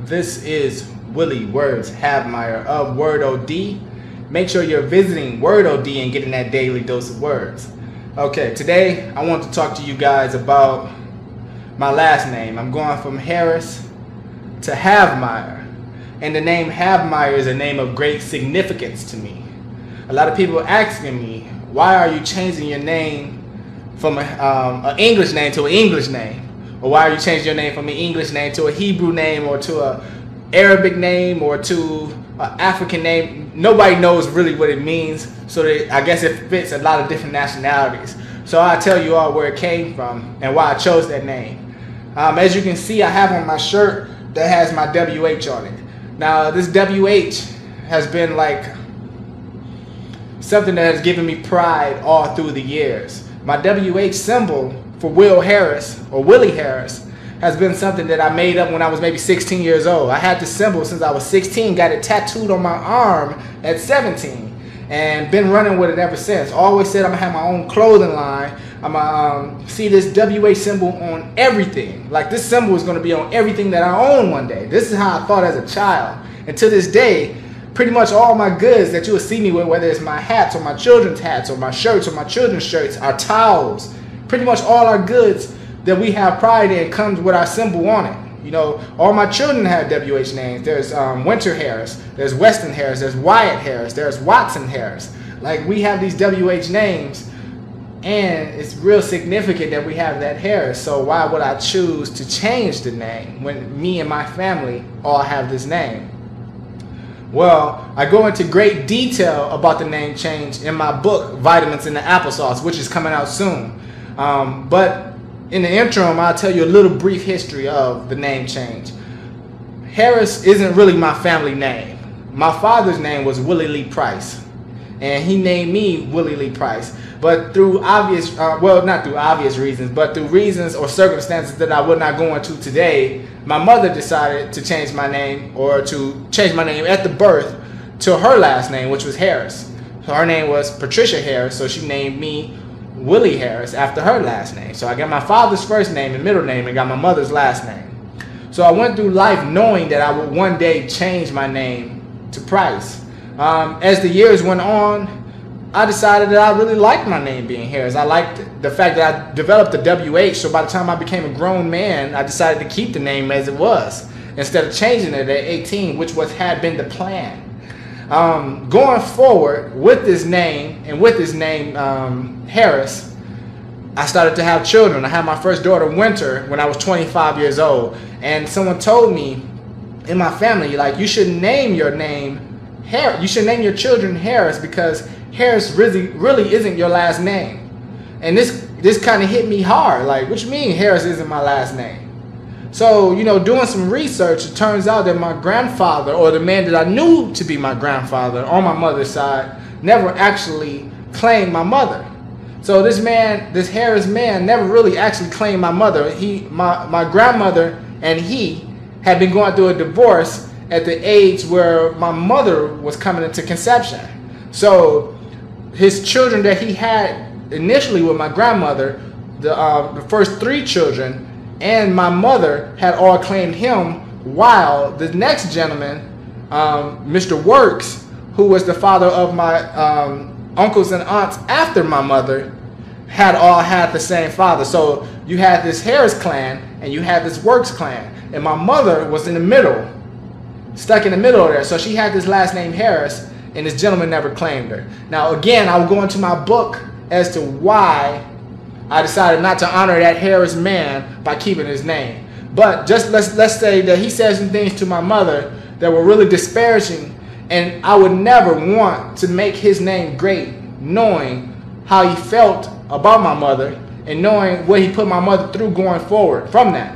This is Willie Words HavMmeri of Word OD. Make sure you're visiting Word OD and getting that daily dose of words. Okay, today I want to talk to you guys about my last name. I'm going from Harris to HavMmeri. And the name HavMmeri is a name of great significance to me. A lot of people asking me, why are you changing your name from an English name to an English name? Or why are you changing your name from an English name to a Hebrew name or to an Arabic name or to an African name? Nobody knows really what it means, so I guess it fits a lot of different nationalities. So I'll tell you all where it came from and why I chose that name. As you can see, I have on my shirt that has my WH on it. Now this WH has been like something that has given me pride all through the years. My WH symbol for Will Harris or Willie Harris has been something that I made up when I was maybe 16 years old. I had this symbol since I was 16, got it tattooed on my arm at 17, and been running with it ever since. Always said I'm gonna have my own clothing line. I'm gonna see this WH symbol on everything. Like this symbol is gonna be on everything that I own one day. This is how I thought as a child. And to this day, pretty much all my goods that you will see me with, whether it's my hats or my children's hats or my shirts or my children's shirts, our towels, pretty much all our goods that we have pride in comes with our symbol on it. You know, all my children have WH names. There's Winter Harris, there's Weston Harris, there's Wyatt Harris, there's Watson Harris. Like, we have these WH names, and it's real significant that we have that Harris. So why would I choose to change the name when me and my family all have this name? Well, I go into great detail about the name change in my book, Vitamins in the Applesauce, which is coming out soon. But in the interim, I'll tell you a little brief history of the name change. Harris isn't really my family name. My father's name was Willie Lee Price, and he named me Willie Lee Price. But through obvious, well, not through obvious reasons, but through reasons or circumstances that I would not go into today, my mother decided to change my name, or to change my name at the birth to her last name, which was Harris. So her name was Patricia Harris, so she named me Willie Harris after her last name. So I got my father's first name and middle name and got my mother's last name. So I went through life knowing that I would one day change my name to Price. As the years went on, I decided that I really liked my name being Harris. I liked the fact that I developed the WH, so by the time I became a grown man, I decided to keep the name as it was instead of changing it at 18, which had been the plan. Going forward with this name and with this name Harris, I started to have children. I had my first daughter, Winter, when I was 25 years old, and someone told me in my family, like, you should name your name Harris. You should name your children Harris because Harris really isn't your last name. And this kind of hit me hard. Like, what you mean Harris isn't my last name? So, you know, doing some research, it turns out that my grandfather, or the man that I knew to be my grandfather on my mother's side, never actually claimed my mother. So this man, this Harris man, never really actually claimed my mother. My grandmother and he had been going through a divorce at the age where my mother was coming into conception. So his children that he had initially with my grandmother, the first 3 children, and my mother had all claimed him, while the next gentleman, Mr. Works, who was the father of my uncles and aunts after my mother, had all had the same father. So you had this Harris clan and you had this Works clan, and my mother was in the middle, stuck in the middle there. So she had this last name Harris, and this gentleman never claimed her. Now again, I will go into my book as to why I decided not to honor that Harris man by keeping his name. But just let's say that he said some things to my mother that were really disparaging, and I would never want to make his name great, knowing how he felt about my mother and knowing what he put my mother through going forward from that.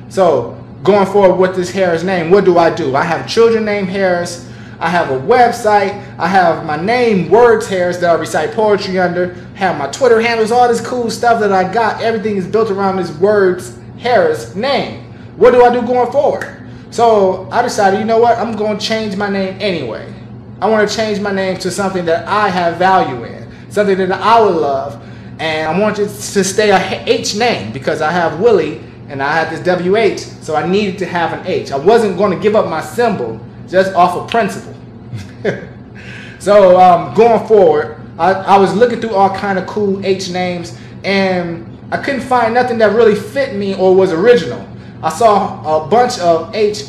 So going forward with this Harris name, what do? I have children named Harris. I have a website. I have my name, Words Harris, that I recite poetry under. Have my Twitter handles, all this cool stuff that I got. Everything is built around this Words Harris name. What do I do going forward? So I decided, you know what? I'm going to change my name anyway. I want to change my name to something that I have value in, something that I would love, and I want it to stay a H name because I have Willie and I had this WH, so I needed to have an H. I wasn't going to give up my symbol just off of principle. So going forward, I was looking through all kind of cool H names, and I couldn't find nothing that really fit me or was original. I saw a bunch of H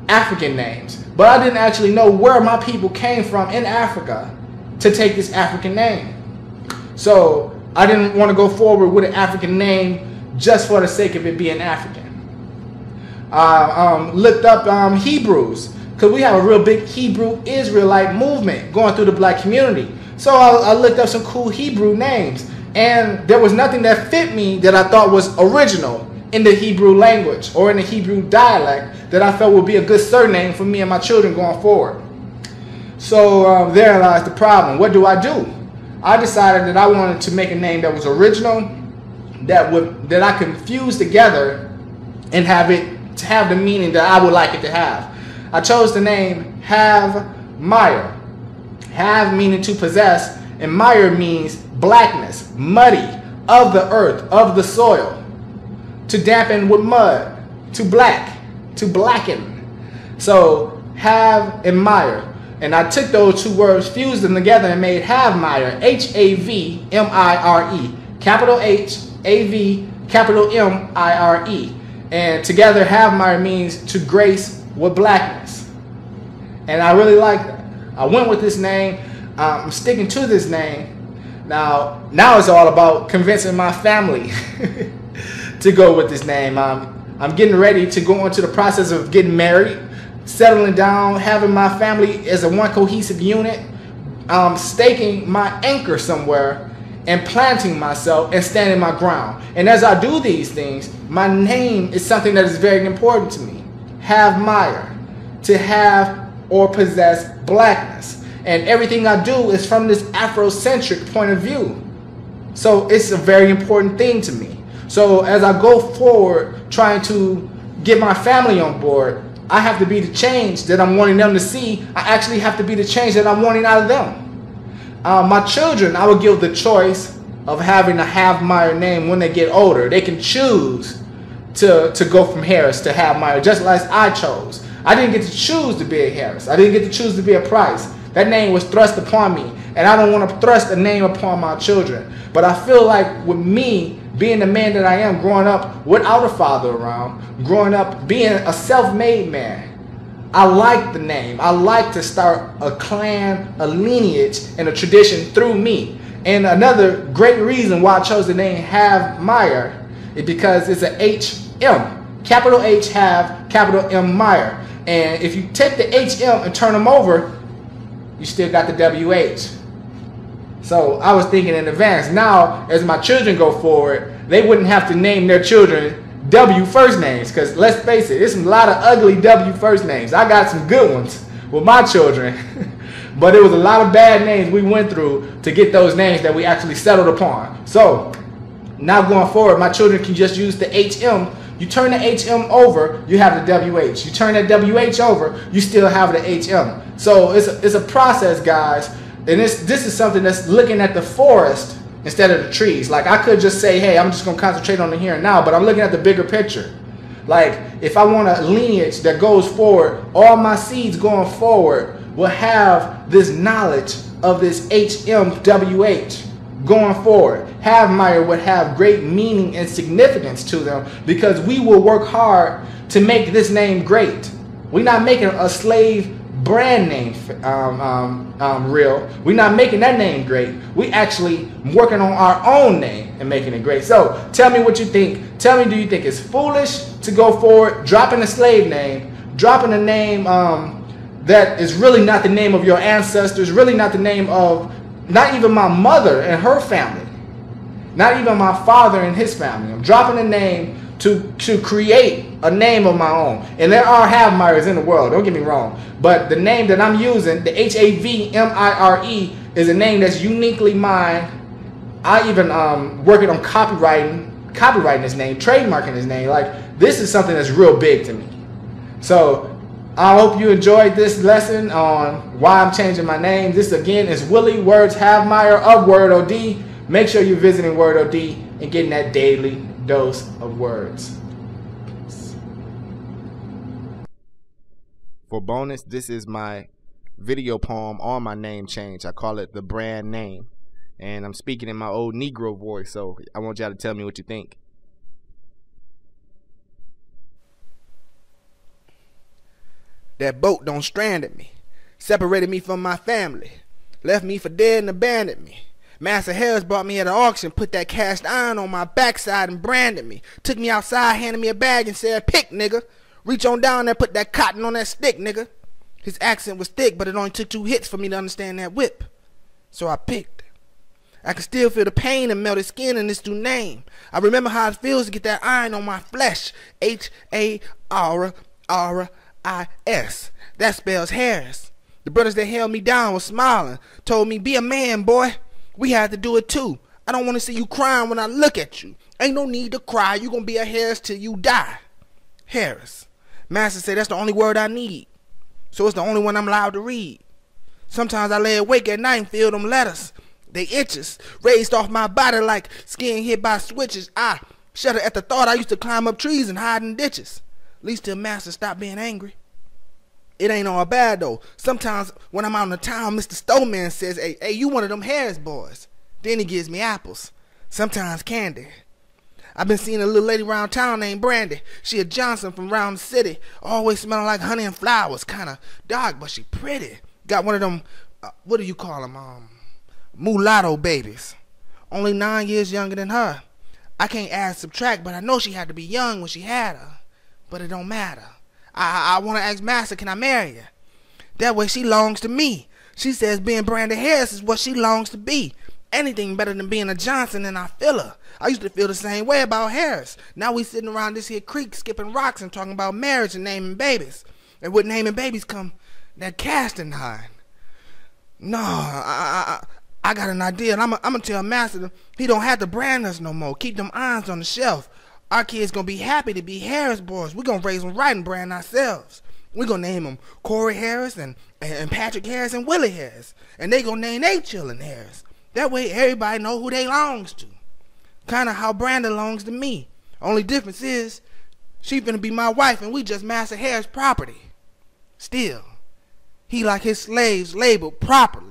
African names, but I didn't actually know where my people came from in Africa to take this African name. So I didn't want to go forward with an African name just for the sake of it being African. Looked up Hebrews, because we have a real big Hebrew Israelite movement going through the black community. So I looked up some cool Hebrew names, and there was nothing that fit me that I thought was original in the Hebrew language or in the Hebrew dialect that I felt would be a good surname for me and my children going forward. So there lies the problem. What do? I decided that I wanted to make a name that was original, that I could fuse together and have it to have the meaning that I would like it to have. I chose the name HavMmeri. Have meaning to possess, and mire means blackness, muddy, of the earth, of the soil. To dampen with mud, to black, to blacken. So have and mire. And I took those two words, fused them together, and made HavMmeri, H-A-V-M-I-R-E. Capital H, A-V, capital M-I-R-E. And together, HavMmeri means to grace with blackness. And I really like that. I went with this name. I'm sticking to this name. Now it's all about convincing my family to go with this name. I'm getting ready to go into the process of getting married, settling down, having my family as a one cohesive unit, staking my anchor somewhere, and planting myself and standing my ground. And as I do these things, my name is something that is very important to me. HavMmeri, to have or possess blackness. And everything I do is from this Afrocentric point of view. So it's a very important thing to me. So as I go forward trying to get my family on board, I have to be the change that I'm wanting them to see. I actually have to be the change that I'm wanting out of them. My children, I would give the choice of having a HavMmeri name when they get older. They can choose to go from Harris to HavMmeri, just like I chose. I didn't get to choose to be a Harris. I didn't get to choose to be a Price. That name was thrust upon me, and I don't want to thrust a name upon my children. But I feel like with me being the man that I am, growing up without a father around, growing up being a self-made man, I like the name. I like to start a clan, a lineage, and a tradition through me. And another great reason why I chose the name HavMmeri is because it's an HM. Capital H, have, capital M, Mire. And if you take the HM and turn them over, you still got the WH. So I was thinking in advance. Now, as my children go forward, they wouldn't have to name their children W first names, because let's face it, there's a lot of ugly W first names. I got some good ones with my children, but it was a lot of bad names we went through to get those names that we actually settled upon. So now going forward, my children can just use the HM. You turn the HM over, you have the WH. You turn that WH over, you still have the HM. So it's a process, guys. And this is something that's looking at the forest instead of the trees. Like, I could just say, hey, I'm just going to concentrate on the here and now, but I'm looking at the bigger picture. Like, if I want a lineage that goes forward, all my seeds going forward will have this knowledge of this HMWH going forward. HavMmeri would have great meaning and significance to them, because we will work hard to make this name great. We're not making a slave brand name real. We're not making that name great. We actually working on our own name and making it great. So tell me what you think. Tell me, do you think it's foolish to go forward dropping a slave name, dropping a name that is really not the name of your ancestors, really not the name of not even my mother and her family, not even my father and his family? I'm dropping a name to create a name of my own. And there are HavMmeris in the world, don't get me wrong. But the name that I'm using, the HavMmeri, is a name that's uniquely mine. I even working on copyrighting this name, trademarking this name. Like, this is something that's real big to me. So I hope you enjoyed this lesson on why I'm changing my name. This again is Willie Words HavMmeri of Word OD. Make sure you're visiting Word OD and getting that daily dose of words. For bonus, this is my video poem on my name change. I call it The Brand Name. And I'm speaking in my old Negro voice, so I want y'all to tell me what you think. That boat done stranded me, separated me from my family, left me for dead and abandoned me. Master Harris bought me at an auction, put that cast iron on my backside and branded me. Took me outside, handed me a bag and said, "Pick, nigga. Reach on down there, put that cotton on that stick, nigga." His accent was thick, but it only took 2 hits for me to understand that whip. So I picked. I can still feel the pain and melted skin in this new name. I remember how it feels to get that iron on my flesh. H-A-R-R-I-S. That spells Harris. The brothers that held me down were smiling, told me, "Be a man, boy. We had to do it too. I don't want to see you crying when I look at you. Ain't no need to cry. You gonna be a Harris till you die." Harris. Master said that's the only word I need. So it's the only one I'm allowed to read. Sometimes I lay awake at night and feel them letters. They itches, raised off my body like skin hit by switches. I shudder at the thought I used to climb up trees and hide in ditches. At least till Master stopped being angry. It ain't all bad though. Sometimes when I'm out in the town, Mr. Stoneman says, hey, you one of them Harris boys. Then he gives me apples. Sometimes candy. I've been seeing a little lady around town named Brandy. She a Johnson from around the city. Always smelling like honey and flowers. Kinda dark, but she pretty. Got one of them, what do you call them? Mulatto babies. Only 9 years younger than her. I can't add subtract, but I know she had to be young when she had her. But it don't matter. I want to ask Master, can I marry her? That way she longs to me. She says being Brandy Harris is what she longs to be. Anything better than being a Johnson, and I feel her. I used to feel the same way about Harris. Now we sitting around this here creek skipping rocks and talking about marriage and naming babies. And with naming babies come that casting iron. No, I got an idea, and I'm gonna tell Master he don't have to brand us no more. Keep them irons on the shelf. Our kids gonna be happy to be Harris boys. We're gonna raise them right and brand ourselves. We're gonna name them Corey Harris and Patrick Harris and Willie Harris. And they gonna name their children Harris. That way everybody know who they longs to. Kinda how Brandon belongs to me. Only difference is she finna be my wife and we just Master Harris property. Still, he like his slaves labeled property.